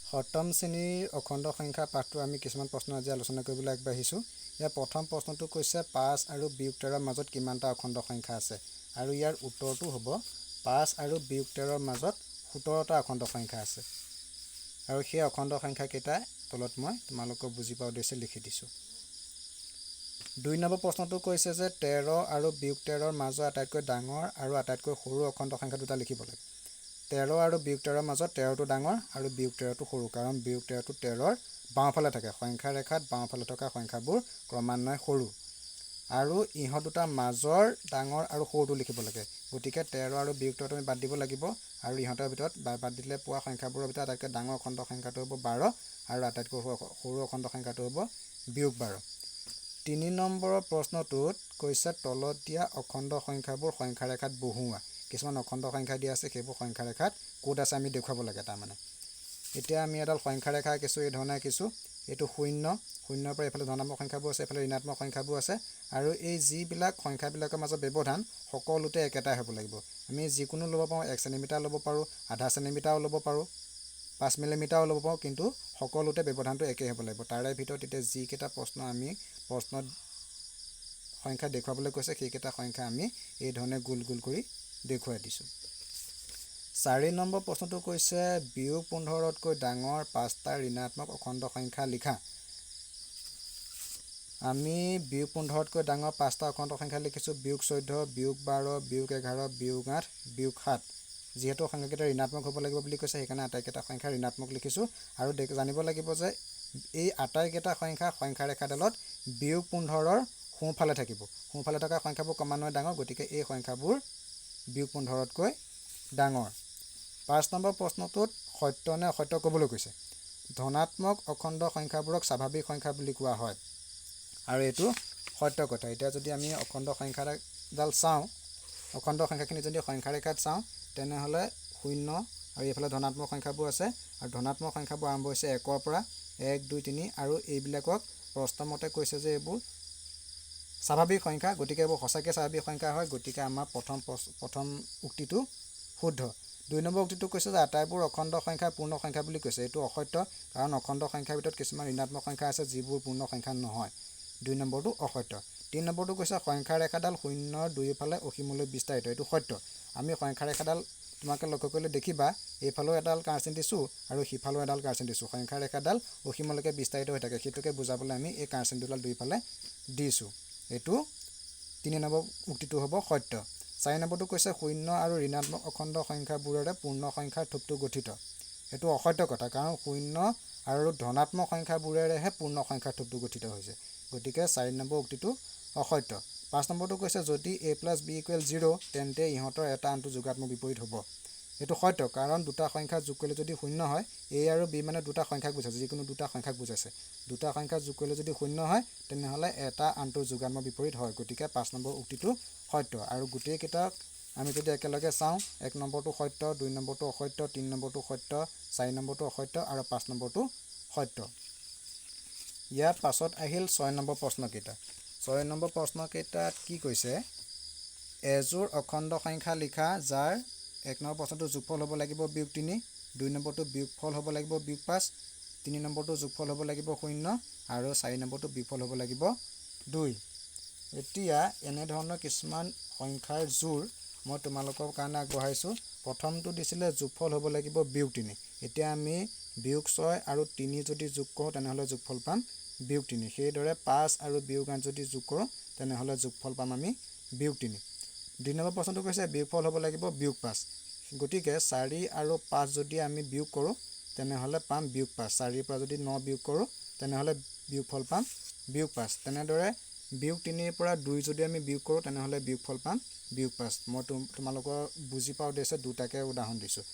সপ্তম শ্ৰেণীৰ অখণ্ড সংখ্যা পাঠটো আমি কিছুমান প্ৰশ্ন আজি আলোচনা কৰিবলৈ আগবাঢ়িছোঁ। ইয়াৰ প্ৰথম প্ৰশ্নটো কৈছে ৫ আৰু বিয়োগ ১৩ৰ মাজত কিমানটা অখণ্ড সংখ্যা আছে, আৰু ইয়াৰ উত্তৰটো হ'ব ৫ আৰু বিয়োগ ১৩ৰ মাজত ১৭টা অখণ্ড সংখ্যা আছে। আৰু সেই অখণ্ড সংখ্যাকেইটা তলত মই তোমালোকক বুজি পোৱাৰ উদ্দেশ্যে লিখি দিছোঁ। ২ নম্বৰ প্ৰশ্নটো কৈছে যে ১৩ আৰু বিয়োগ ১৩ৰ মাজৰ আটাইতকৈ ডাঙৰ আৰু আটাইতকৈ সৰু অখণ্ড সংখ্যা দুটা লিখিব লাগে। ১৩ আৰু বিয়োগ ১৩ৰ মাজত ১৩টো ডাঙৰ আৰু বিয়োগ ১৩টো সৰু, কাৰণ বিয়োগ ১৩টো ১৩ৰ বাওঁফালে থাকে। সংখ্যা ৰেখাত বাওঁফালে থকা সংখ্যাবোৰ ক্ৰমান্বয়ে সৰু, আৰু ইহঁত দুটাৰ মাজৰ ডাঙৰ আৰু সৰুটো লিখিব লাগে। গতিকে ১৩ আৰু বিয়োগ ১৩টো আমি বাদ দিব লাগিব, আৰু ইহঁতৰ ভিতৰত বাদ দিলে পোৱা সংখ্যাবোৰৰ ভিতৰত আটাইতকৈ ডাঙৰ অখণ্ড সংখ্যাটো হ'ব ১২, আৰু আটাইতকৈ সৰু অখণ্ড সংখ্যাটো হ'ব বিয়োগ ১২। ৩ নম্বৰৰ প্ৰশ্নটোত কৈছে তলত দিয়া অখণ্ড সংখ্যাবোৰ সংখ্যা ৰেখাত বহুওৱা। কিছুমান অখণ্ড সংখ্যা দিয়া আছে, সেইবোৰ সংখ্যা ৰেখাত ক'ত আছে আমি দেখুৱাব লাগে। তাৰমানে এতিয়া আমি এডাল সংখ্যা ৰেখা আঁকিছোঁ, এই ধৰণে আঁকিছোঁ। এইটো ০, ০ৰ পৰা এইফালে ধনাত্মক সংখ্যাবোৰ আছে, এইফালে ঋণাত্মক সংখ্যাবোৰ আছে, আৰু এই যিবিলাক সংখ্যাবিলাকৰ মাজত ব্যৱধান সকলোতে একেটাই হ'ব লাগিব। আমি যিকোনো ল'ব পাৰোঁ, ১ চেণ্টিমিটাৰ ল'ব পাৰোঁ, আধা চেণ্টিমিটাৰো ল'ব পাৰোঁ, ৫ মিলিমিটাৰো ল'ব পাৰোঁ, কিন্তু সকলোতে ব্যৱধানটো একেই হ'ব লাগিব। তাৰে ভিতৰত এতিয়া যিকেইটা প্ৰশ্ন আমি প্ৰশ্নত সংখ্যা দেখুৱাবলৈ কৈছে, সেইকেইটা সংখ্যা আমি এই ধৰণে গোল গোল কৰি দেখুৱাই দিছোঁ। ৪ নম্বৰ প্ৰশ্নটো কৈছে বিয়োগ ১৫তকৈ ডাঙৰ ৫টা ঋণাত্মক অখণ্ড সংখ্যা লিখা। আমি বিয়োগ ১৫তকৈ ডাঙৰ ৫টা অখণ্ড সংখ্যা লিখিছোঁ। বিয়োগ ১৪, বিয়োগ ১২, বিয়োগ ১১, বিয়োগ ৮, বিয়োগ ৭। যিহেতু সংখ্যাকেইটা ঋণাত্মক হ'ব লাগিব বুলি কৈছে, সেইকাৰণে আটাইকেইটা সংখ্যা ঋণাত্মক লিখিছোঁ। আৰু জানিব লাগিব যে এই আটাইকেইটা সংখ্যা ৰেখাডালত বিয়োগ ১৫ৰ সোঁফালে থাকিব। সোঁফালে থকা সংখ্যাবোৰ ক্ৰমান্বয়ে ডাঙৰ, গতিকে এই সংখ্যাবোৰ বিয়োগ ১৫তকৈ ডাঙৰ। ৫ নম্বৰ প্ৰশ্নটোত সত্য নে অসত্য ক'বলৈ কৈছে। ধনাত্মক অখণ্ড সংখ্যাবোৰক স্বাভাৱিক সংখ্যা বুলি কোৱা হয়, আৰু এইটো সত্য কথা। এতিয়া যদি আমি অখণ্ড সংখ্যাডাল চাওঁ, অখণ্ড সংখ্যাখিনি যদি সংখ্যা ৰেখাত চাওঁ, তেনেহ'লে ০, আৰু এইফালে ধনাত্মক সংখ্যাবোৰ আছে, আৰু ধনাত্মক সংখ্যাবোৰ আৰম্ভ হৈছে ১ৰ পৰা, ১, ২, ৩, আৰু এইবিলাকক প্ৰশ্নমতে কৈছে যে এইবোৰ স্বাভাৱিক সংখ্যা, গতিকে এইবোৰ সঁচাকৈ স্বাভাৱিক সংখ্যা হয়। গতিকে আমাৰ প্ৰথম উক্তিটো শুদ্ধ। ২ নম্বৰ উক্তিটো কৈছে যে আটাইবোৰ অখণ্ড সংখ্যা পূৰ্ণ সংখ্যা বুলি কৈছে। এইটো অসত্য, কাৰণ অখণ্ড সংখ্যাৰ ভিতৰত কিছুমান ঋণাত্মক সংখ্যা আছে, যিবোৰ পূৰ্ণ সংখ্যা নহয়। ২ নম্বৰটো অসত্য। ৩ নম্বৰটো কৈছে সংখ্যা ৰেখাডাল ০ৰ দুয়োফালে অসীমলৈ বিস্তাৰিত। এইটো সত্য। আমি সংখ্যা ৰেখাডাল তোমাকে লক্ষ্য কৰিলে দেখিবা, এইফালেও এডাল কাঁড়চিন দিছোঁ আৰু সিফালেও এডাল কাঁড়চিন দিছোঁ। সংখ্যা ৰেখাডাল অসীমলৈকে বিস্তাৰিত হৈ থাকে, সেইটোকে বুজাবলৈ আমি এই কাঁড়চিন দুডাল দুয়োফালে দিছোঁ। এইটো ৩ নম্বৰ উক্তিটো হ'ব সত্য। ৪ নম্বৰটো কৈছে ০ আৰু ঋণাত্মক অখণ্ড সংখ্যাবোৰেৰে পূৰ্ণ সংখ্যাৰ থোপটো গঠিত। এইটো অসত্য কথা, কাৰণ ০ আৰু ধনাত্মক সংখ্যাবোৰেৰেহে পূৰ্ণ সংখ্যাৰ থোপটো গঠিত হৈছে। গতিকে ৪ নম্বৰ উক্তিটো অসত্য। ৫ নম্বৰটো কৈছে যদি a+b=0, তেন্তে ইহঁতৰ এটা আনটো যোগাত্মক বিপৰীত হ'ব। এইটো সত্য, কাৰণ দুটা সংখ্যা যোগ কৰিলে যদি ০ হয়, a আৰু b মানে দুটা সংখ্যাক বুজাইছে, যিকোনো দুটা সংখ্যাক বুজাইছে। দুটা সংখ্যা যোগ কৰিলে যদি ০ হয়, তেনেহ'লে এটা আনটোৰ যোগাত্মক বিপৰীত হয়। গতিকে ৫ নম্বৰ উক্তিটো সত্য। আৰু গোটেইকেইটাক আমি যদি একেলগে চাওঁ, ১ নম্বৰটো সত্য, ২ নম্বৰটো অসত্য, ৩ নম্বৰটো সত্য, ৪ নম্বৰটো অসত্য, আৰু ৫ নম্বৰটো সত্য। ইয়াৰ পাছত আহিল ৬ নম্বৰ প্ৰশ্নকেইটা। ৬ নম্বৰ প্ৰশ্নকেইটাত কি কৈছে, এযোৰ অখণ্ড সংখ্যা লিখা, যাৰ ১ নম্বৰ প্ৰশ্নটো যোগফল হ'ব লাগিব বিয়োগ ৩, ২ নম্বৰটো বিয়োগফল হ'ব লাগিব বিয়োগ ৫, ৩ নম্বৰটো যোগফল হ'ব লাগিব ০, আৰু ৪ নম্বৰটো বিয়োগফল হ'ব লাগিব ২। এতিয়া এনেধৰণৰ কিছুমান সংখ্যাৰ জোৰ মই তোমালোকৰ কাৰণে আগবঢ়াইছোঁ। প্ৰথমটো দিছিলে যোগফল হ'ব লাগিব বিয়োগ ৩। এতিয়া আমি বিয়োগ ৬ আৰু ৩ যদি যোগ কৰোঁ, তেনেহ'লে যোগফল পাম বিয়োগ ৩। সেইদৰে ৫ আৰু বিয়োগ ৮ যদি যোগ কৰোঁ, তেনেহ'লে যোগফল পাম আমি বিয়োগ ৩। ২ নম্বৰ প্ৰশ্নটো কৈছে বিয়োগফল হ'ব লাগিব বিয়োগ ৫। গতিকে ৪ আৰু ৫ যদি আমি বিয়োগ কৰোঁ, তেনেহ'লে পাম বিয়োগ ৫। ৪ৰ পৰা যদি ৯ বিয়োগ কৰোঁ, তেনেহ'লে বিয়োগফল পাম বিয়োগ ৫। তেনেদৰে বিয়োগ ৩ৰ পৰা ২ যদি আমি বিয়োগ কৰোঁ, তেনেহ'লে বিয়োগফল পাম বিয়োগ ৫। মই তোমালোকৰ বুজি পোৱাৰ উদ্দেশ্যে দুটাকে উদাহৰণ দিছোঁ।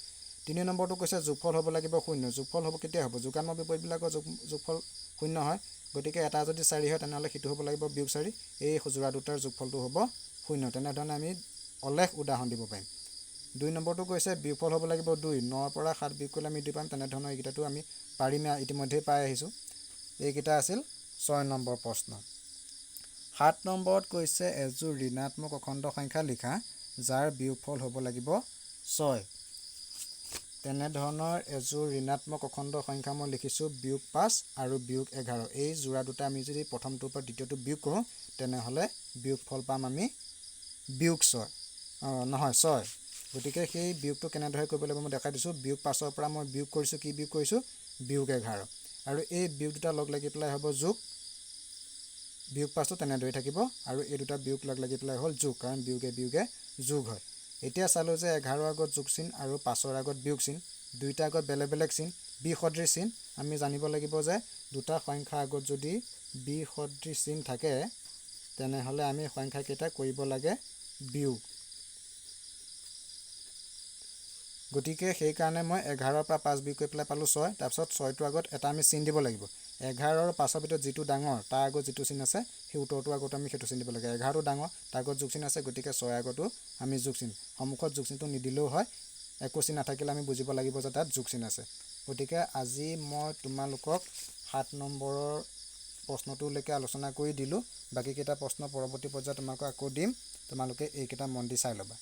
৩ নম্বৰটো কৈছে যোগফল হ'ব লাগিব ০। যোগফল হ'ব কেতিয়া হ'ব? যোগাত্মক বিপৰীতবিলাকৰ যোগফল ০ হয়। গতিকে এটা যদি ৪ হয়, তেনেহ'লে সিটো হ'ব লাগিব বিয়োগ ৪। এই যোৰা দুটাৰ যোগফলটো হ'ব ০। তেনেধৰণে আমি অলেখ উদাহৰণ দিব পাৰিম। ২ নম্বৰটো কৈছে বিয়োগফল হ'ব লাগিব ২। ৯ৰ পৰা ৭ বিয়োগ কৰিলে আমি ২ পাম। তেনেধৰণৰ এইকেইটাটো আমি পাৰিমেই, ইতিমধ্যেই পাই আহিছোঁ। এইকেইটা আছিল ৬ নম্বৰ প্ৰশ্ন। ৭ নম্বৰত কৈছে এযোৰ ঋণাত্মক অখণ্ড সংখ্যা লিখা, যাৰ বিয়োগফল হ'ব লাগিব ৬। তেনেধৰণৰ এযোৰ ঋণাত্মক অখণ্ড সংখ্যা মই লিখিছোঁ বিয়োগ 5 আৰু বিয়োগ 11। এই যোৰা দুটা আমি যদি প্ৰথমটোৰ পৰা দ্বিতীয়টো বিয়োগ কৰোঁ তেনেহ'লে বিয়োগফল পাম আমি বিয়োগ 6 নহয় 6। গতিকে সেই বিয়োগটো কেনেদৰে কৰিব লাগিব মই দেখাই দিছোঁ। বিয়োগ 5ৰ পৰা মই বিয়োগ কৰিছোঁ, কি বিয়োগ কৰিছোঁ? বিয়োগ 11। আৰু এই বিয়োগ দুটা লগ লাগি পেলাই হ'ব যোগ। বিয়োগ 5টো তেনেদৰে থাকিব আৰু এই দুটা বিয়োগ লগ লাগি পেলাই হ'ল যোগ, কাৰণ বিয়োগে যোগ হয়। এতিয়া চালোঁ যে 11ৰ আগত যোগ চিন আৰু 5ৰ আগত বিয়োগ চিন, দুইটা আগত বেলেগ বেলেগ চিন, বিসদৃশ চিন। আমি জানিব লাগিব যে দুটা সংখ্যাৰ আগত যদি বিসদৃশ চিন থাকে তেনেহ'লে আমি সংখ্যাকেইটা কৰিব লাগে বিয়োগ। গতিকে সেইকাৰণে মই 11ৰ পৰা 5 বিয়োগ কৰি পেলাই পালোঁ 6। তাৰপিছত 6টোৰ আগত এটা আমি চিন দিব লাগিব। 11ৰ 5ৰ ভিতৰত যিটো ডাঙৰ তাৰ আগত যিটো চিন আছে সেই উত্তৰটোৰ আগত আমি সেইটো চিন দিব লাগে। 11টো ডাঙৰ, তাৰ আগত যোগ চিন আছে, গতিকে 6ৰ আগতো আমি যোগ চিন। সন্মুখত যোগ চিনটো নিদিলেও হয়, একো চিন নাথাকিলে আমি বুজিব লাগিব যে তাত যোগ চিন আছে। গতিকে আজি মই তোমালোকক 7 নম্বৰৰ প্ৰশ্নটোলৈকে আলোচনা কৰি দিলোঁ। বাকীকেইটা প্ৰশ্ন পৰৱৰ্তী পৰ্যায়ত তোমালোকক আকৌ দিম। তোমালোকে এইকেইটা মন দি চাই ল'বা।